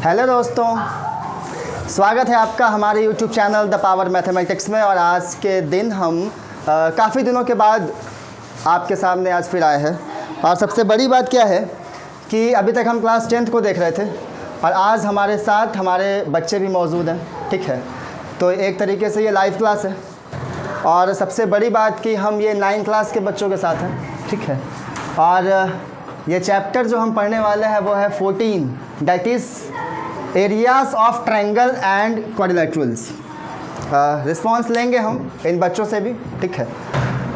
Hello दोस्तों, स्वागत है आपका हमारे YouTube channel the power mathematics में। और आज के दिन हम काफ़ी दिनों के बाद आपके सामने आज फिर आए हैं। और सबसे बड़ी बात क्या है कि अभी तक हम क्लास 10th को देख रहे थे और आज हमारे साथ हमारे बच्चे भी मौजूद हैं, ठीक है। तो एक तरीके से ये लाइव क्लास है। और सबसे बड़ी बात कि हम ये 9th क्लास के बच्चों के साथ हैं, ठीक है। और ये चैप्टर जो हम पढ़ने वाले हैं वो है 14, that is areas of triangle and quadrilaterals. Response लेंगे हम इन बच्चों से भी, ठीक है।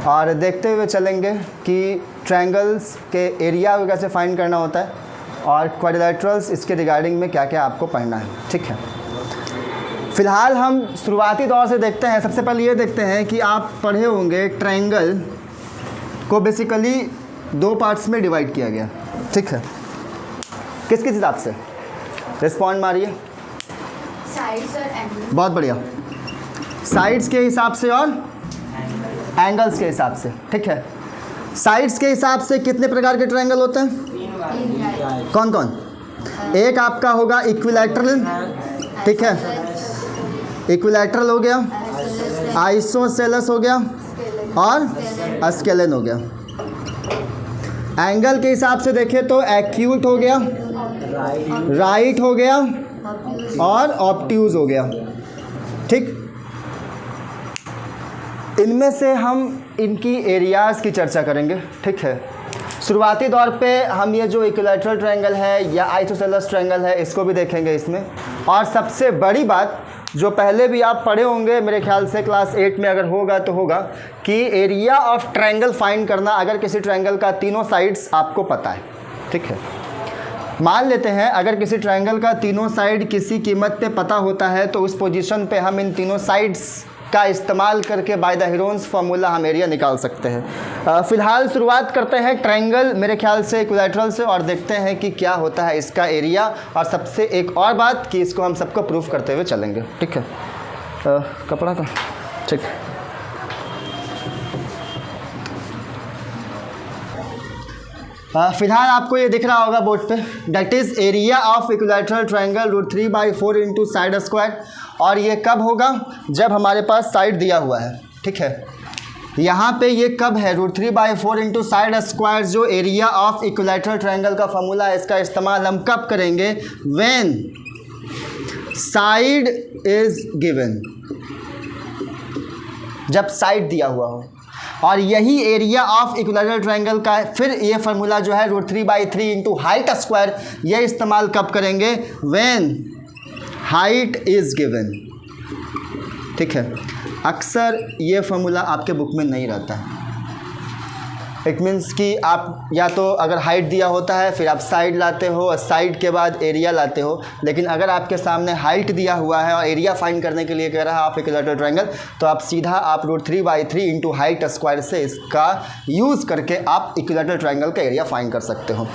और देखते हुए चलेंगे कि ट्रायंगल्स के एरिया को कैसे फाइंड करना होता है और क्वाड्रिलेटरल्स इसके रिगार्डिंग में क्या क्या आपको पढ़ना है, ठीक है। फ़िलहाल हम शुरुआती दौर से देखते हैं। सबसे पहले ये देखते हैं कि आप पढ़े होंगे ट्रायंगल को बेसिकली 2 पार्ट्स में डिवाइड किया गया, ठीक है। किस किस हिसाब से? रिस्पॉन्ड मारिए। साइड्स और एंगल। बहुत बढ़िया। साइड्स के हिसाब से और एंगल्स के हिसाब से, ठीक है। साइड्स के हिसाब से कितने प्रकार के ट्रायंगल होते हैं? कौन कौन? एक आपका होगा इक्विलैटरल, ठीक है। इक्विलैटरल हो गया, आइसोसेलेस हो गया और स्केलन हो गया। एंगल के हिसाब से देखें तो एक्यूट हो गया, राइट हो गया और ऑब्ट्यूज हो गया, ठीक। इनमें से हम इनकी एरियाज़ की चर्चा करेंगे, ठीक है। शुरुआती दौर पे हम ये जो इक्विलैटरल ट्रायंगल है या आइसोसेलेस ट्रायंगल है इसको भी देखेंगे इसमें। और सबसे बड़ी बात जो पहले भी आप पढ़े होंगे मेरे ख्याल से क्लास 8 में अगर होगा तो होगा कि एरिया ऑफ ट्रायंगल फाइंड करना अगर किसी ट्रायंगल का तीनों साइड्स आपको पता है, ठीक है। मान लेते हैं अगर किसी ट्रायंगल का तीनों साइड किसी कीमत पे पता होता है तो उस पोजीशन पे हम इन तीनों साइड्स का इस्तेमाल करके बाय द हीरोन्स फार्मूला हम एरिया निकाल सकते हैं। फ़िलहाल शुरुआत करते हैं ट्रायंगल मेरे ख्याल से इक्विलैटरल से और देखते हैं कि क्या होता है इसका एरिया। और सबसे एक और बात कि इसको हम सबको प्रूफ करते हुए चलेंगे, ठीक है। कपड़ा का, ठीक। फ़िलहाल आपको ये दिख रहा होगा बोर्ड पे, that is area of equilateral triangle √3/4 into side square. और ये कब होगा? जब हमारे पास साइड दिया हुआ है, ठीक है। यहाँ पे ये कब है? √3/4 इंटू साइड स्क्वायर जो एरिया ऑफ इक्विलैटरल ट्रायंगल का फॉर्मूला है, इसका इस्तेमाल हम कब करेंगे? व्हेन साइड इज गिवन, जब साइड दिया हुआ हो। और यही एरिया ऑफ इक्विलैटरल ट्रायंगल का फिर ये फार्मूला जो है √3/3 इंटू हाइट स्क्वायर, ये इस्तेमाल कब करेंगे? व्हेन हाइट इज़ गिवन, ठीक है। अक्सर ये फार्मूला आपके बुक में नहीं रहता है। इट मीन्स कि आप या तो अगर हाइट दिया होता है फिर आप साइड लाते हो और साइड के बाद एरिया लाते हो। लेकिन अगर आपके सामने हाइट दिया हुआ है और एरिया फाइंड करने के लिए कह रहा है आप इक्विलैटरल ट्रायंगल, तो आप सीधा आप √3/3 इंटू हाइट स्क्वायर से इसका यूज़ करके आप इक्विलैटरल ट्रायंगल का एरिया फाइंड कर सकते हो।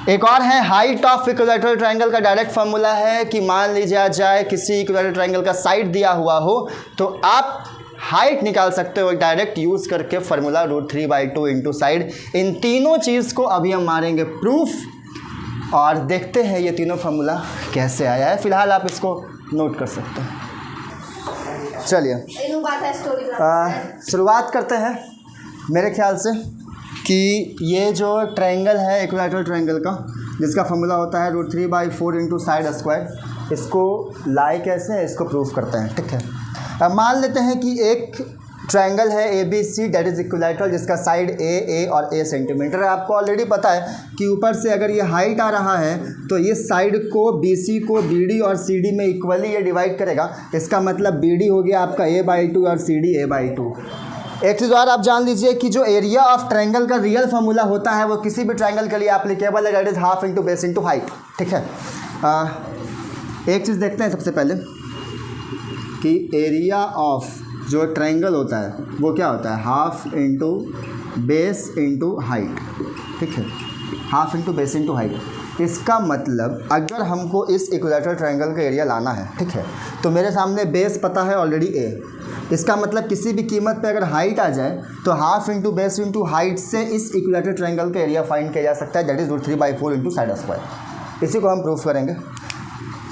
एक और है हाइट ऑफ इक्विलैटरल ट्रायंगल का डायरेक्ट फार्मूला है कि मान लीजिए जाए किसी इक्विलैटरल ट्रायंगल का साइड दिया हुआ हो तो आप हाइट निकाल सकते हो डायरेक्ट यूज़ करके फार्मूला √3/2 इंटू साइड। इन तीनों चीज़ को अभी हम मारेंगे प्रूफ और देखते हैं ये तीनों फार्मूला कैसे आया है। फ़िलहाल आप इसको नोट कर सकते हैं। चलिए शुरुआत करते हैं मेरे ख्याल से कि ये जो ट्रायंगल है इक्विलैटरल ट्रायंगल का जिसका फार्मूला होता है √3/4 इंटू साइड स्क्वायर, इसको लाए कैसे इसको प्रूफ करते हैं, ठीक है। अब मान लेते हैं कि एक ट्रायंगल है ABC दैट इज़ इक्विलैटरल जिसका साइड A और A सेंटीमीटर है। आपको ऑलरेडी पता है कि ऊपर से अगर ये हाइट आ रहा है तो ये साइड को BC को BD और CD में इक्वली ये डिवाइड करेगा। इसका मतलब BD हो गया आपका A/2 और CD A/2। एक चीज़ और आप जान लीजिए कि जो एरिया ऑफ ट्रायंगल का रियल फार्मूला होता है वो किसी भी ट्रायंगल के लिए एप्लीकेबल है, that is half into base into height, ठीक है। एक चीज़ देखते हैं सबसे पहले कि एरिया ऑफ जो ट्रायंगल होता है वो क्या होता है? Half into base into height, ठीक है। Half into base into height. इसका मतलब अगर हमको इस इक्विलैटरल ट्रायंगल का एरिया लाना है, ठीक है, तो मेरे सामने बेस पता है ऑलरेडी A। इसका मतलब किसी भी कीमत पे अगर हाइट आ जाए तो half into base into height से इस इक्विलैटरल ट्रायंगल का एरिया फाइंड किया जा सकता है, that is √3/4 into side square. इसी को हम प्रूफ करेंगे।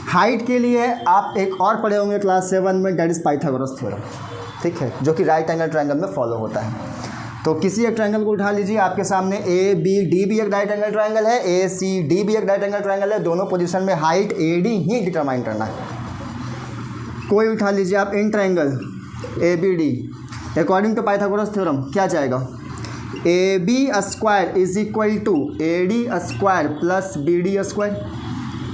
हाइट के लिए आप एक और पढ़े होंगे क्लास 7 में, डेट इज पाइथागोरस थ्योरम, ठीक है, जो कि राइट एंगल ट्रायंगल में फॉलो होता है। तो किसी एक ट्रायंगल को उठा लीजिए, आपके सामने ए बी डी भी एक राइट एंगल ट्रायंगल है, ए सी डी भी एक राइट एंगल ट्रायंगल है, दोनों पोजीशन में हाइट ए डी ही डिटरमाइन करना है। कोई उठा लीजिए आप इन triangle A B D, according to Pythagoras theorem क्या जाएगा, A B square is equal to A D square plus B D square,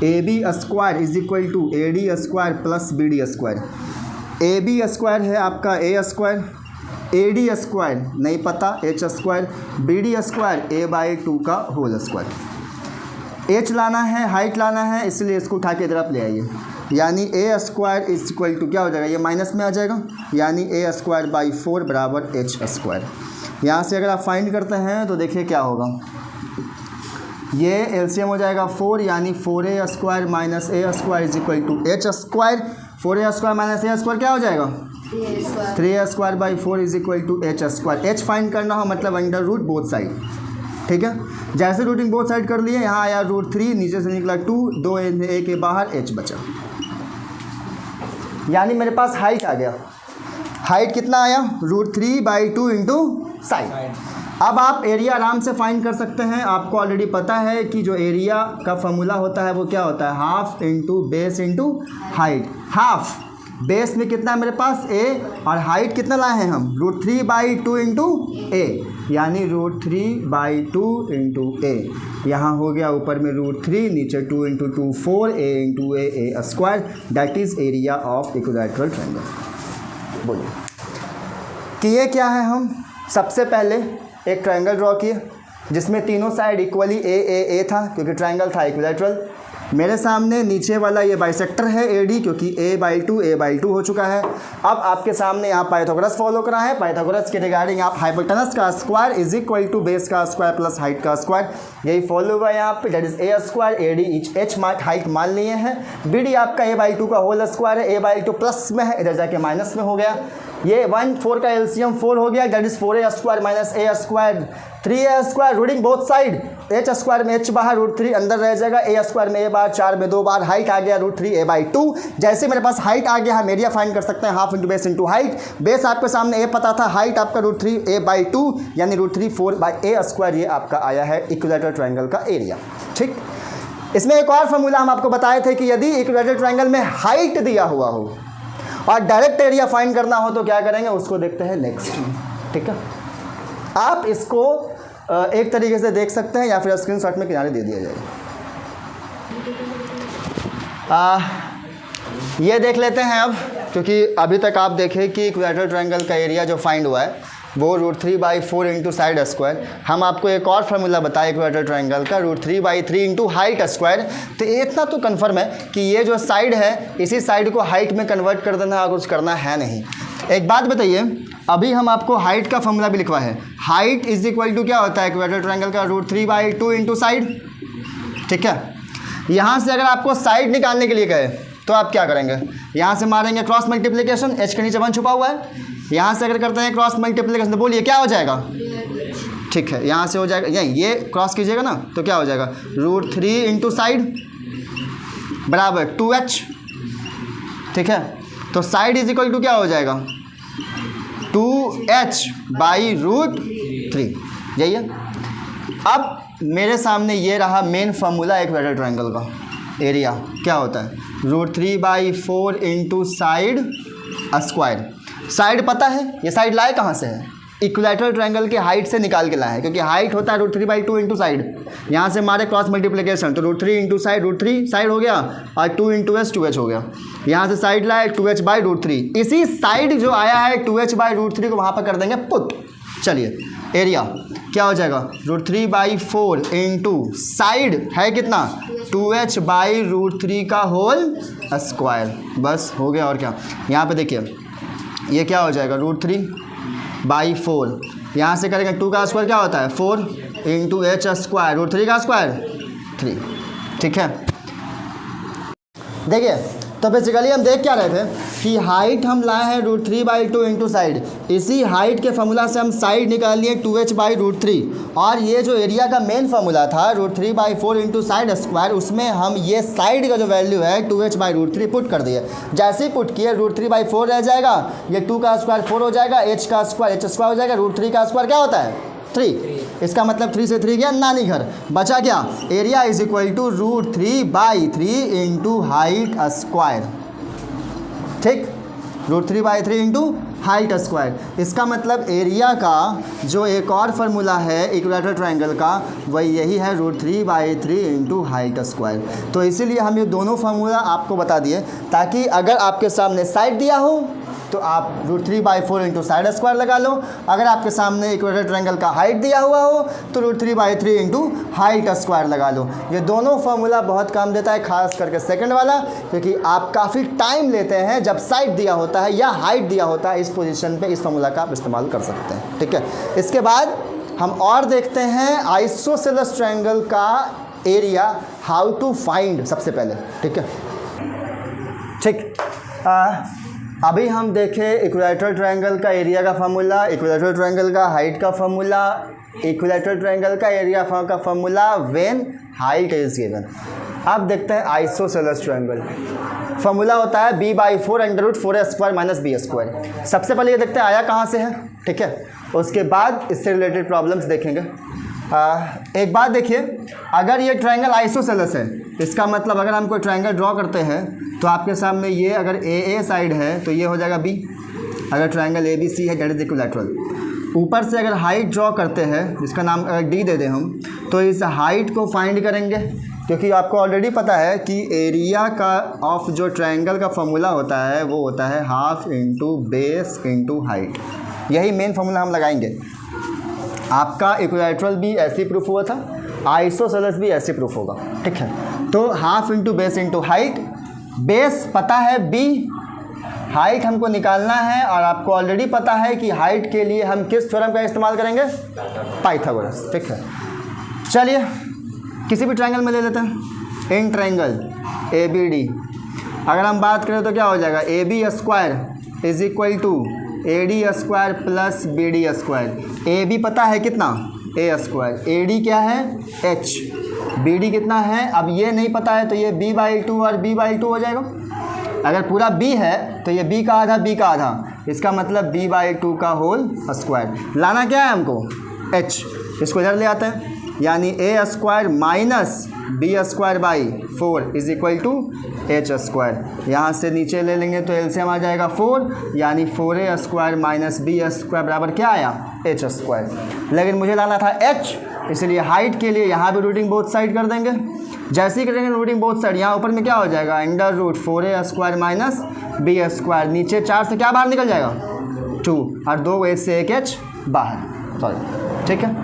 A B square is equal to A D square plus B D square. A B square है आपका a square, A D square नहीं पता H square, B D square A by 2 का whole square. H लाना है, height लाना है, इसलिए इसको उठा के इधर आप ले आइए, यानी ए स्क्वायर इज इक्वल टू क्या हो जाएगा, ये माइनस में आ जाएगा, यानी ए स्क्वायर बाई 4 बराबर एच स्क्वायर। यहाँ से अगर आप फाइंड करते हैं तो देखिए क्या होगा, ये एलसीएम हो जाएगा 4, यानी 4a square minus a square is equal to h square. 4a square minus a square क्या हो जाएगा, 3a square by 4 is equal to h square. H find करना हो मतलब अंडर रूट बोथ साइड, ठीक है। जैसे रूटिंग बोथ साइड कर लिए, यहाँ आया √3, नीचे से निकला 2, 2 a के बाहर h बचा, यानी मेरे पास हाइट आ गया। हाइट कितना आया, √3/2 इंटू साइड। अब आप एरिया आराम से फाइंड कर सकते हैं, आपको ऑलरेडी पता है कि जो एरिया का फॉर्मूला होता है वो क्या होता है, half into base into height. Half base में कितना है मेरे पास a, और हाइट कितना लाए हैं हम, √3/2 इंटू a, यानी √3/2 इंटू a। यहाँ हो गया ऊपर में √3, नीचे 2 into 2 4, a into a square, that is area of equilateral triangle. बोलिए कि ये क्या है। हम सबसे पहले एक ट्रायंगल ड्रॉ किए जिसमें तीनों साइड इक्वली ए था, क्योंकि ट्रायंगल था इक्विलैटरल। मेरे सामने नीचे वाला ये बाइसेक्टर है ए डी, क्योंकि a/2 हो चुका है। अब आपके सामने यहाँ पाइथागोरस फॉलो करा है। पाइथागोरस के रिगार्डिंग आप हाइपोटेनस का square is equal to base का स्क्वायर प्लस हाइट का स्क्वायर, यही फॉलो हुआ यहाँ पे, that is a square, A D H height मान लिए हैं, बी डी आपका a/2 का होल स्क्वायर है, a/2 प्लस में है, इधर जाके माइनस में हो गया। ये 1 4 का एलसीएम 4 हो गया, that is 4a square minus a square, 3a square routing both side, H square में h बाहर, √3 अंदर रह जाएगा, a स्क्वायर में a बाहर, 4 में 2 बार, हाइट आ गया √3a/2। जैसे मेरे पास हाइट आ गया, हम एरिया फाइंड कर सकते हैं, half into base into height. Base आपके सामने a पता था, हाइट आपका √3a/2 यानी √3 4/a स्क्वायर, ये आपका आया है इक्विलैटरल ट्रायंगल का एरिया। ठीक, इसमें एक और फॉर्मूला हम आपको बताए थे कि यदि इक्विलैटरल ट्रायंगल में हाइट दिया हुआ हो और डायरेक्ट एरिया फाइंड करना हो तो क्या करेंगे, उसको देखते हैं नेक्स्ट में। ठीक है, आप इसको एक तरीके से देख सकते हैं या फिर स्क्रीनशॉट में किनारे दे दिया जाएगा। ये देख लेते हैं अब, क्योंकि अभी तक आप देखें कि इक्विलैटरल ट्रायंगल का एरिया जो फाइंड हुआ है वो √3/4 इंटू साइड स्क्वायर। हम आपको एक और फार्मूला बताया इक्विलैटरल ट्रायंगल का, √3/3 इंटू हाइट स्क्वायर। तो इतना तो कन्फर्म है कि ये जो साइड है इसी साइड को हाइट में कन्वर्ट कर देना, कुछ करना है नहीं। एक बात बताइए, अभी हम आपको हाइट का फॉर्मूला भी लिखवा है, हाइट इज इक्वल टू क्या होता है इक्विलैटरल ट्रायंगल का, √3/2 इंटू साइड। ठीक है, यहाँ से अगर आपको साइड निकालने के लिए कहे तो आप क्या करेंगे, यहाँ से मारेंगे क्रॉस मल्टीप्लिकेशन, एच के नीचे 1 छुपा हुआ है, यहाँ से अगर करते हैं क्रॉस मल्टीप्लिकेशन तो बोलिए क्या हो जाएगा। ठीक है, यहाँ से हो जाएगा, ये क्रॉस कीजिएगा ना तो क्या हो जाएगा, √3 इंटू साइड बराबर 2h। ठीक है, तो साइड इज इक्वल टू क्या हो जाएगा, 2h/√3, यही है। अब मेरे सामने ये रहा मेन फार्मूला इक्विलैटरल ट्रायंगल का एरिया क्या होता है, √3/4 इंटू साइड स्क्वायर। साइड पता है, ये साइड लाए कहाँ से है, इक्विलैटरल ट्रायंगल की हाइट से निकाल के लाए हैं, क्योंकि हाइट होता है √3/2 इंटू साइड। यहाँ से हमारे क्रॉस मल्टीप्लिकेशन तो √3 इंटू साइड, √3 साइड हो गया और 2 इंटू एच 2h हो गया। यहाँ से साइड लाए 2h/√3, इसी साइड जो आया है 2h/√3 को वहाँ पर कर देंगे पुट। चलिए, एरिया क्या हो जाएगा, √3/4 इंटू साइड है कितना, 2h/√3 का होल स्क्वायर, बस हो गया। और क्या, यहाँ पे देखिए ये क्या हो जाएगा, √3/4, यहाँ से करेंगे 2 का स्क्वायर क्या होता है 4 इंटू एच स्क्वायर, √3 का स्क्वायर 3। ठीक है, देखिए तो बेसिकली हम देख क्या रहे थे कि हाइट हम लाए हैं √3/2 इंटू साइड, इसी हाइट के फॉर्मूला से हम साइड निकाल लिए 2h/√3, और ये जो एरिया का मेन फार्मूला था √3/4 इंटू साइड स्क्वायर, उसमें हम ये साइड का जो वैल्यू है 2h/√3 पुट कर दिए। जैसे ही पुट किए √3/4 रह जाएगा, ये 2 का स्क्वायर 4 हो जाएगा, h का स्क्वायर h स्क्वायर हो जाएगा, √3 का स्क्वायर क्या होता है 3। इसका मतलब 3 से 3 गया नानी घर, बचा क्या area is equal to √3/3 into height square. ठीक, √3/3 इंटू हाइट स्क्वायर। इसका मतलब एरिया का जो एक और फार्मूला है इक्विलैटरल ट्रायंगल का, वही यही है √3/3 इंटू हाइट स्क्वायर। तो इसीलिए हम ये दोनों फार्मूला आपको बता दिए, ताकि अगर आपके सामने साइड दिया हो तो आप √3/4 इंटू साइड स्क्वायर लगा लो, अगर आपके सामने इक्विलैटरल ट्रायंगल का हाइट दिया हुआ हो तो √3/3 इंटू हाइट स्क्वायर लगा लो। ये दोनों फार्मूला बहुत काम देता है, खास करके सेकंड वाला, क्योंकि आप काफ़ी टाइम लेते हैं जब साइड दिया होता है या हाइट दिया होता है, इस पोजीशन पे इस फार्मूला का आप इस्तेमाल कर सकते हैं। ठीक है, इसके बाद हम और देखते हैं आइसोसेलेस ट्रायंगल का एरिया, हाउ टू फाइंड सबसे पहले। ठीक है, ठीक, अभी हम देखें इक्विलैटरल ट्रायंगल का एरिया का फार्मूला, इक्विलैटरल ट्रायंगल का हाइट का फार्मूला, इक्विलैटरल ट्रायंगल का एरिया का formula when height is given. अब देखते हैं आइसोसेलेस ट्रायंगल, फार्मूला होता है b/4 √4a² - b²। सबसे पहले ये देखते हैं आया कहाँ से है। ठीक है, उसके बाद इससे रिलेटेड प्रॉब्लम्स देखेंगे। एक बात देखिए, अगर ये ट्रायंगल आइसोसेलेस है, इसका मतलब अगर हम कोई ट्रायंगल ड्रॉ करते हैं तो आपके सामने ये अगर ए साइड है तो ये हो जाएगा बी, अगर ट्रायंगल ABC है दैट इज इक्विलैटरल। ऊपर से अगर हाइट ड्रॉ करते हैं, जिसका नाम अगर डी दे दें हम, तो इस हाइट को फाइंड करेंगे, क्योंकि आपको ऑलरेडी पता है कि एरिया का ऑफ जो ट्रायंगल का फार्मूला होता है वो होता है half into base into height. यही मेन फार्मूला हम लगाएंगे। आपका इक्विलैटरल भी ऐसे प्रूफ हुआ था, आइसोसेलेस भी ऐसे प्रूफ होगा। ठीक है, तो half into base into height, base पता है b, हाइट हमको निकालना है, और आपको ऑलरेडी पता है कि हाइट के लिए हम किस थ्योरम का इस्तेमाल करेंगे, पाइथागोरस। ठीक है, चलिए किसी भी ट्रायंगल में ले लेते हैं। इन ट्रायंगल ABD अगर हम बात करें तो क्या हो जाएगा, AB² is equal to AD² plus BD²। AB पता है कितना A², AD क्या है H, BD कितना है, अब ये नहीं पता है तो ये B/2 और B/2 हो जाएगा। अगर पूरा B है तो ये B का आधा B का आधा, इसका मतलब B/2 का होल स्क्वायर। लाना क्या है हमको H, इसको इधर ले आते हैं, यानी A² minus B²/4 is equal to H²। यहाँ से नीचे ले लेंगे तो एलसीएम आ जाएगा 4, यानी 4A² माइनस B² बराबर क्या आया H²। लेकिन मुझे लाना था H, इसलिए हाइट के लिए यहाँ भी रूटिंग बोथ साइड कर देंगे। जैसे ही करेंगे रूटिंग बोथ साइड, यहाँ ऊपर में क्या हो जाएगा √4A² माइनस B², नीचे 4 से क्या बाहर निकल जाएगा 2, और 2 H से 1 H बाहर, सॉरी। ठीक है,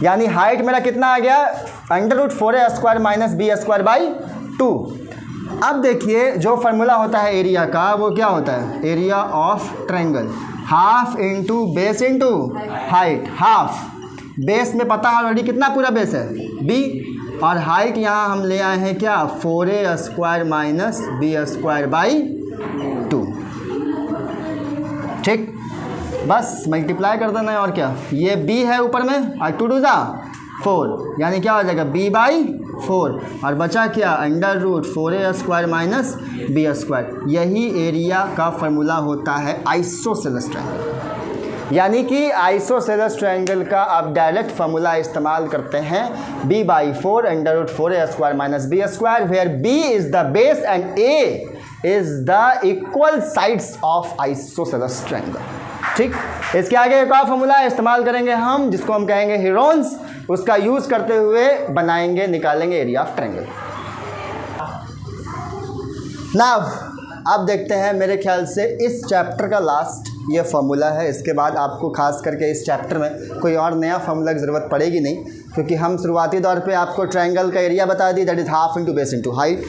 यानी हाइट मेरा कितना आ गया √4A² माइनस B²/2। अब देखिए जो फार्मूला होता है एरिया का वो क्या होता है, area of triangle half into base into height. Half base में पता है ऑलरेडी कितना पूरा बेस है B, और हाइट यहाँ हम ले आए हैं क्या 4A² माइनस B²/2। ठीक, बस मल्टीप्लाई कर देना है और क्या, ये B है ऊपर में और 2 2 4, यानी क्या हो जाएगा B/4, और बचा क्या √4A² माइनस B²। यही एरिया का फार्मूला होता है आइसोसेलेस ट्रायंगल। यानी कि आइसोसेलेस ट्रायंगल का आप डायरेक्ट फार्मूला इस्तेमाल करते हैं B/4 √4A² minus B², where B is the base and A is the equal sides of isosceles triangle. ठीक, इसके आगे एक और फार्मूला इस्तेमाल करेंगे हम, जिसको हम कहेंगे हीरोन्स, उसका यूज़ करते हुए बनाएंगे, निकालेंगे एरिया ऑफ ट्रायंगल। नाउ अब देखते हैं, मेरे ख्याल से इस चैप्टर का लास्ट ये फार्मूला है। इसके बाद आपको खास करके इस चैप्टर में कोई और नया फार्मूला की ज़रूरत पड़ेगी नहीं, क्योंकि हम शुरुआती दौर पे आपको ट्रायंगल का एरिया बता दी, that is half into base into height.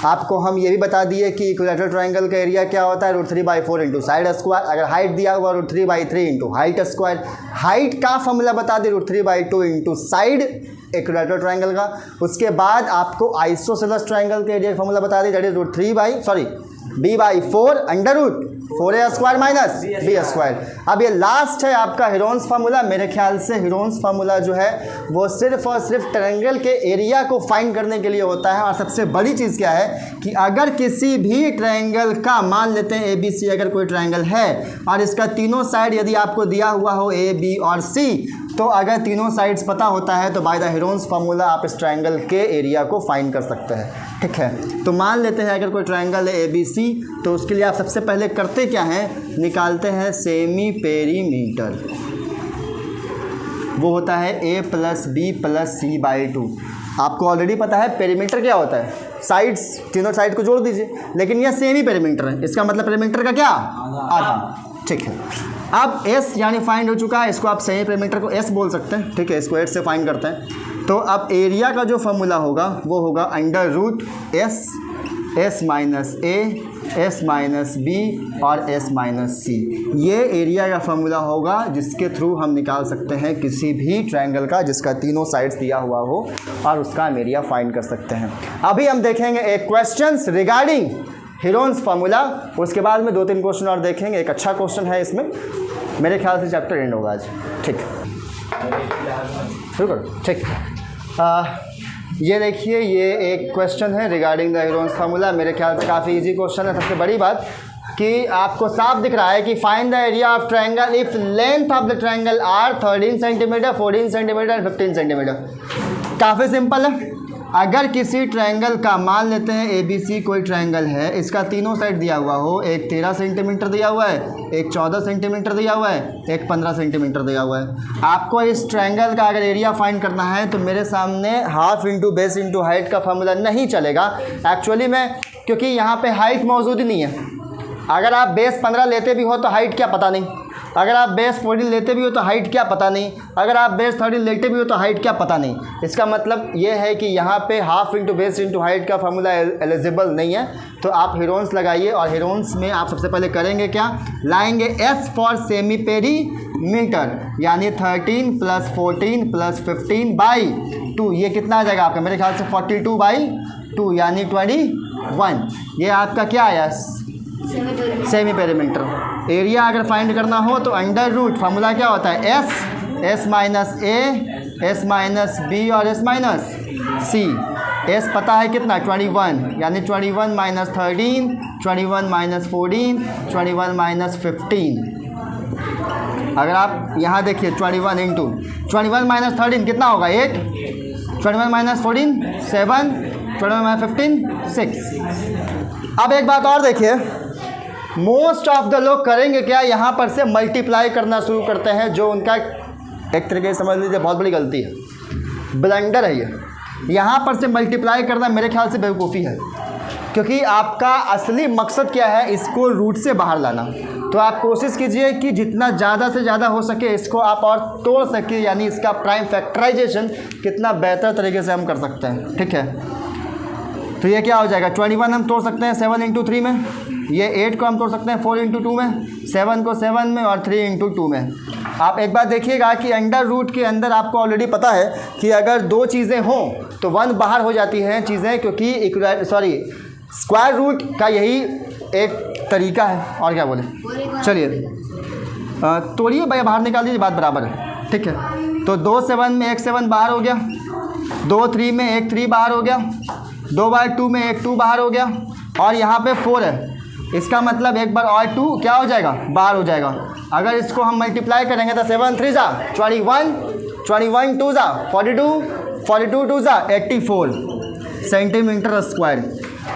आपको हम ये भी बता दिए कि इक्विलैटरल ट्रायंगल का एरिया क्या होता है √3/4 इंटू साइड स्क्वायर। अगर हाइट दिया हुआ √3/3 इंटू हाइट स्क्वायर, हाइट का फार्मूला बता दी √3/2 इंटू साइड इक्विलैटरल ट्रायंगल का। उसके बाद आपको आइसोसेलेस ट्रायंगल के एरिया का फार्मूला बता दी, that is b/4 under root 4a² minus b²। अब ये लास्ट है आपका हीरोन्स फार्मूला। मेरे ख्याल से हीरोन्स फार्मूला जो है वो सिर्फ और सिर्फ ट्रायंगल के एरिया को फाइंड करने के लिए होता है। और सबसे बड़ी चीज़ क्या है कि अगर किसी भी ट्रायंगल का, मान लेते हैं ABC अगर कोई ट्रायंगल है और इसका तीनों साइड यदि आपको दिया हुआ हो A, B और C, तो अगर तीनों साइड्स पता होता है तो बाय द हीरोन्स फार्मूला आप इस ट्रायंगल के एरिया को फाइंड कर सकते हैं। ठीक है, तो मान लेते हैं अगर कोई ट्रायंगल है ABC, तो उसके लिए आप सबसे पहले करते क्या हैं, निकालते हैं सेमी पेरीमीटर। वो होता है A + B + C/2। आपको ऑलरेडी पता है पेरीमीटर क्या होता है, साइड्स, तीनों साइड को जोड़ दीजिए। लेकिन यह सेमी पेरीमीटर है, इसका मतलब पेरीमीटर का क्या, आधा। ठीक है, अब S यानी फाइंड हो चुका है, इसको आप सेमी पेरीमीटर को S बोल सकते हैं। ठीक है, इसको 8 से फाइंड करते हैं। तो अब एरिया का जो फॉर्मूला होगा वो होगा under root S, S minus A, S minus B और S माइनस C। ये एरिया का फॉर्मूला होगा जिसके थ्रू हम निकाल सकते हैं किसी भी ट्रायंगल का जिसका तीनों साइड्स दिया हुआ हो और उसका हम एरिया फाइंड कर सकते हैं। अभी हम देखेंगे एक क्वेश्चंस रिगार्डिंग हीरोन्स फार्मूला, उसके बाद में 2-3 क्वेश्चन और देखेंगे। एक अच्छा क्वेश्चन है इसमें, मेरे ख्याल से चैप्टर एंड होगा आज। ठीक, शुरू करो। ठीक, ये देखिए, ये एक क्वेश्चन है रिगार्डिंग द हीरोन्स फार्मूला। मेरे ख्याल से काफ़ी इजी क्वेश्चन है। सबसे बड़ी बात कि आपको साफ दिख रहा है कि find the area of triangle if length of the triangle are 13 centimetre, 14 centimetre and 15 centimetre. काफ़ी सिंपल है। अगर किसी ट्रायंगल का, मान लेते हैं ABC कोई ट्रायंगल है, इसका तीनों साइड दिया हुआ हो, एक 13 सेंटीमीटर दिया हुआ है, एक 14 सेंटीमीटर दिया हुआ है, एक 15 सेंटीमीटर दिया हुआ है। आपको इस ट्रायंगल का अगर एरिया फाइंड करना है तो मेरे सामने half into base into height का फार्मूला नहीं चलेगा एक्चुअली में, क्योंकि यहाँ पे हाइट मौजूद ही नहीं है। अगर आप बेस 15 लेते भी हो तो हाइट क्या पता नहीं, अगर आप बेस 14 लेते भी हो तो हाइट क्या पता नहीं, अगर आप बेस 13 लेते भी हो तो हाइट क्या पता नहीं। इसका मतलब ये है कि यहाँ पे half into base into height का फार्मूला एलिजिबल नहीं है। तो आप हीरोन्स लगाइए और हीरोन्स में आप सबसे पहले करेंगे क्या, लाएंगे S फॉर सेमी पेरीमीटर, यानी 13 + 14 + 15/2। ये कितना आ जाएगा आपका, मेरे ख्याल से 42/2 यानी 21। ये आपका क्या आया, सेमी पेरीमीटर। एरिया अगर फाइंड करना हो तो अंडर रूट फार्मूला क्या होता है, S minus A, S minus B और S माइनस C। S पता है कितना, 21, यानी 21 माइनस 13, 21 माइनस 14, 21 माइनस 15। अगर आप यहाँ देखिए 21 इंटू 21 माइनस 13 कितना होगा, 8, 21 माइनस 14 7, 21 माइनस 15 6। अब एक बात और देखिए, मोस्ट ऑफ द लोग करेंगे क्या, यहाँ पर से मल्टीप्लाई करना शुरू करते हैं, जो उनका एक तरीके से समझ लीजिए बहुत बड़ी गलती है, ब्लंडर है ये। यहाँ पर से मल्टीप्लाई करना मेरे ख्याल से बेवकूफ़ी है, क्योंकि आपका असली मकसद क्या है, इसको रूट से बाहर लाना। तो आप कोशिश कीजिए कि जितना ज़्यादा से ज़्यादा हो सके इसको आप और तोड़ सके, यानी इसका प्राइम फैक्टराइजेशन कितना बेहतर तरीके से हम कर सकते हैं। ठीक है, तो ये क्या हो जाएगा, 21 हम तोड़ सकते हैं 7 इंटू 3 में, ये 8 को हम तोड़ सकते हैं 4 इंटू 2 में, 7 को 7 में और 3 इंटू 2 में। आप एक बात देखिएगा कि अंडर रूट के अंदर आपको ऑलरेडी पता है कि अगर दो चीज़ें हों तो 1 बाहर हो जाती हैं चीज़ें, क्योंकि स्क्वायर रूट का यही एक तरीका है। और क्या बोले, चलिए तोड़िए भाई, बाहर निकाल दीजिए, बात बराबर है। ठीक है, तो 2 7 में 1 7 बाहर हो गया, 2 3 में 1 3 बाहर हो गया, 2/2 में 1 2 बाहर हो गया, और यहाँ पे 4 है। इसका मतलब एक बार और 2 क्या हो जाएगा, बाहर हो जाएगा। अगर इसको हम मल्टीप्लाई करेंगे तो 7 3 जा 21, 21 2 जा 42, 42 2 जा 84 सेंटीमीटर स्क्वायर।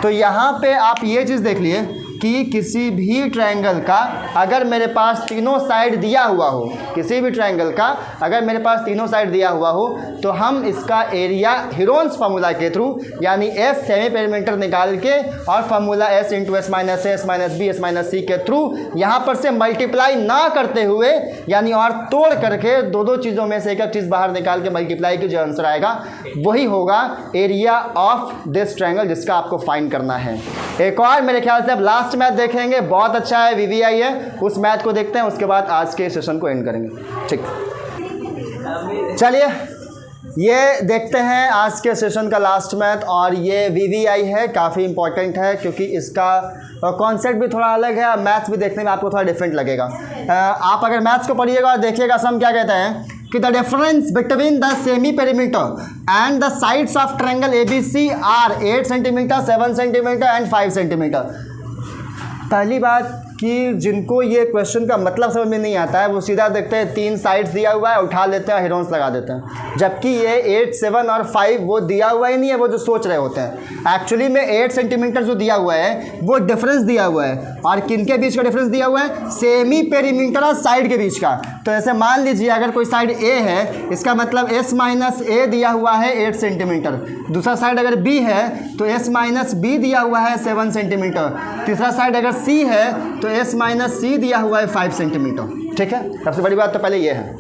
तो यहाँ पे आप ये चीज़ देख लिए कि किसी भी ट्रायंगल का अगर मेरे पास तीनों साइड दिया हुआ हो, किसी भी ट्रायंगल का अगर मेरे पास तीनों साइड दिया हुआ हो, तो हम इसका एरिया हीरोन्स फार्मूला के थ्रू, यानी S सेमी पेरीमीटर निकाल के और formula S into S minus A, S minus B, S minus C के थ्रू यहाँ पर से मल्टीप्लाई ना करते हुए, यानी और तोड़ करके दो चीज़ों में से एक चीज़ बाहर निकाल के मल्टीप्लाई की जो आंसर आएगा वही होगा एरिया ऑफ दिस ट्रायंगल, जिसका आपको फाइंड करना है। एक और मेरे ख्याल से अब लास्ट मैथ देखेंगे, बहुत अच्छा है, VVI है, उस मैथ को देखते हैं, उसके बाद आज के सेशन को एंड करेंगे। ठीक, चलिए ये देखते हैं आज के सेशन का लास्ट मैथ, और ये VVI है, काफ़ी इंपॉर्टेंट है क्योंकि इसका कॉन्सेप्ट भी थोड़ा अलग है और मैथ्स भी देखने में आपको थोड़ा डिफरेंट लगेगा। आप अगर मैथ्स को पढ़िएगा और देखिएगा सम क्या कहते हैं कि the difference between the semi perimeter and the sides of triangle ABC are 8 centimetre, 7 centimetre and 5 centimetre. पहली बात कि जिनको ये क्वेश्चन का मतलब समझ में नहीं आता है वो सीधा देखते हैं 3 साइड्स दिया हुआ है, उठा लेते हैं, हेरोन्स लगा देते हैं, जबकि ये 8, 7 और 5 वो दिया हुआ ही नहीं है, वो जो सोच रहे होते हैं। एक्चुअली में 8 सेंटीमीटर जो दिया हुआ है वो डिफरेंस दिया हुआ है, और किनके बीच का डिफरेंस दिया हुआ है? सेमी पेरीमीटर और साइड के बीच का। तो ऐसे मान लीजिए अगर कोई साइड A है, इसका मतलब S माइनस A दिया हुआ है 8 सेंटीमीटर, दूसरा साइड अगर B है तो S माइनस B दिया हुआ है 7 सेंटीमीटर, तीसरा साइड अगर C है तो S माइनस C दिया हुआ है 5 सेंटीमीटर। ठीक है, सबसे बड़ी बात तो पहले ये है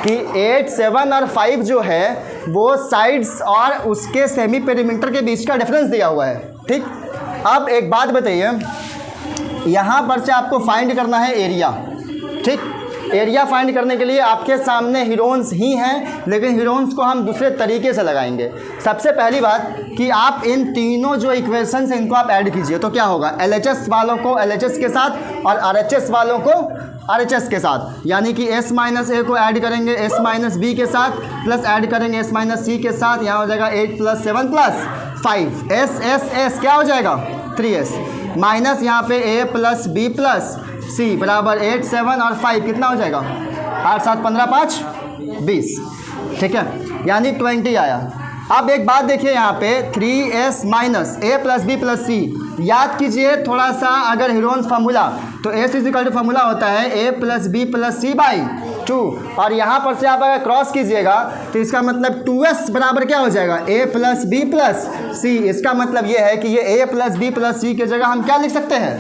कि 8, 7 और 5 जो है वो साइड्स और उसके सेमी पेरीमीटर के बीच का डिफरेंस दिया हुआ है। ठीक, अब एक बात बताइए, यहाँ पर से आपको फाइंड करना है एरिया। ठीक, एरिया फाइंड करने के लिए आपके सामने हीरोन्स ही हैं, लेकिन हीरोन्स को हम दूसरे तरीके से लगाएंगे। सबसे पहली बात कि आप इन तीनों जो इक्वेशंस हैं इनको आप ऐड कीजिए, तो क्या होगा? LHS वालों को LHS के साथ और RHS वालों को RHS के साथ, यानी कि S माइनस A को ऐड करेंगे S माइनस B के साथ, प्लस ऐड करेंगे S माइनस C के साथ, यहाँ हो जाएगा 8 + 7 + 5, S क्या हो जाएगा? 3S, माइनस यहाँ पे A + B + C बराबर 8, 7 और 5 कितना हो जाएगा? 8, 7, 15, 5, 20। ठीक है, यानी 20 आया। अब एक बात देखिए यहाँ पे 3S minus A + B + C, याद कीजिए थोड़ा सा, अगर हीरोन्स फार्मूला तो S इक्वल टू फार्मूला होता है A + B + C/2, और यहाँ पर से आप अगर क्रॉस कीजिएगा तो इसका मतलब 2S बराबर क्या हो जाएगा? A + B + C। इसका मतलब ये है कि ये A + B + C की जगह हम क्या लिख सकते हैं?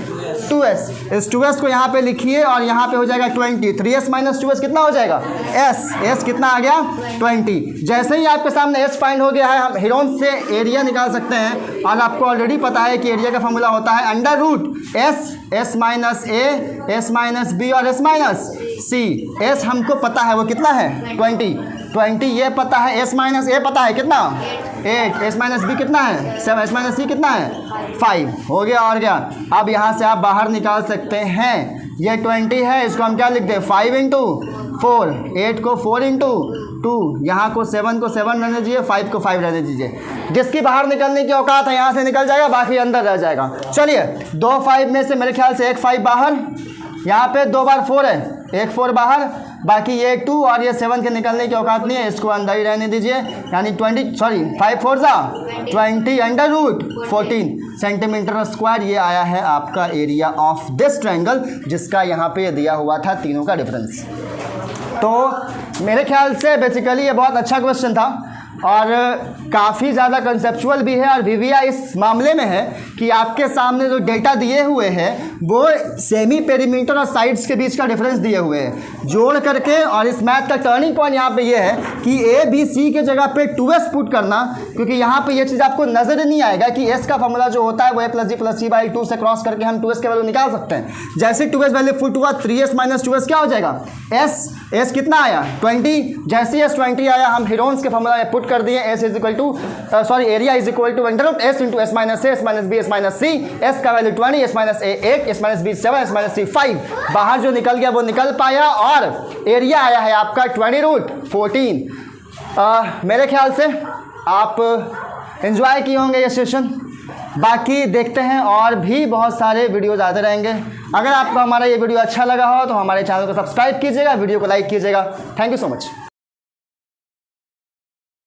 2S। इस 2S को यहाँ पे लिखिए और यहाँ पे हो जाएगा 20। 3S माइनस 2S कितना हो जाएगा? S कितना आ गया? 20। जैसे ही आपके सामने S फाइंड हो गया है, हम हीरोन्स से एरिया निकाल सकते हैं, और आपको ऑलरेडी पता है कि एरिया का फॉर्मूला होता है √S minus A, S minus B और S माइनस C। S हमको पता है वो कितना है? 20 ये पता है, S माइनस A पता है कितना? 8, S माइनस B कितना है? 7, S माइनस C कितना है? 5। हो गया और क्या? अब यहाँ से आप बाहर निकाल सकते हैं, ये 20 है, इसको हम क्या लिख दें? 5 × 4, 8 को 4 × 2, यहाँ को 7 को 7 रहने दीजिए, 5 को 5 रहने दीजिए। जिसकी बाहर निकलने की औकात है यहाँ से निकल जाएगा, बाकी अंदर रह जाएगा। चलिए 2 5 में से मेरे ख्याल से एक 5 बाहर, यहाँ पे 2 बार 4 है, एक 4 बाहर, बाकी ये 2 और ये 7 के निकलने की औकात नहीं है, इसको अंदर ही रहने दीजिए। यानी 5 4 ज़ा 20 √14 सेंटीमीटर स्क्वायर। ये आया है आपका एरिया ऑफ दिस ट्रायंगल, जिसका यहाँ पे दिया हुआ था तीनों का डिफरेंस। तो मेरे ख्याल से बेसिकली ये बहुत अच्छा क्वेश्चन था और काफ़ी ज़्यादा कंसेप्चुअल भी है, और VVI इस मामले में है कि आपके सामने जो डेटा दिए हुए हैं वो सेमी पेरीमीटर और साइड्स के बीच का डिफरेंस दिए हुए हैं जोड़ करके। और इस मैथ का टर्निंग पॉइंट यहाँ पे ये है कि ABC के जगह पे 2S पुट करना, क्योंकि यहाँ पे ये चीज़ आपको नज़र नहीं आएगा कि S का फॉर्मूला जो होता है वो A + B + C/2 से क्रॉस करके हम 2S के वैल्यू निकाल सकते हैं। जैसे 2S वैल्यू पुट हुआ, 3S माइनस 2S क्या हो जाएगा? S कितना आया? 20। जैसे S 20 आया, हम हीरोन्स के फॉर्मूला में पुट कर दिए, S is equal to area is equal to √S × S minus A, S minus B, S minus C। S का value 20, S minus A 8, S minus B 7, S minus C 5। बाहर जो निकल गया वो निकल पाया, और एरिया आया है आपका 20 √14। मेरे ख्याल से आप एंजॉय किए होंगे ये सेशन। बाकी देखते हैं, और भी बहुत सारे वीडियोज़ आते रहेंगे। अगर आपको हमारा ये वीडियो अच्छा लगा हो तो हमारे चैनल को सब्सक्राइब कीजिएगा, वीडियो को लाइक कीजिएगा। Thank you so much.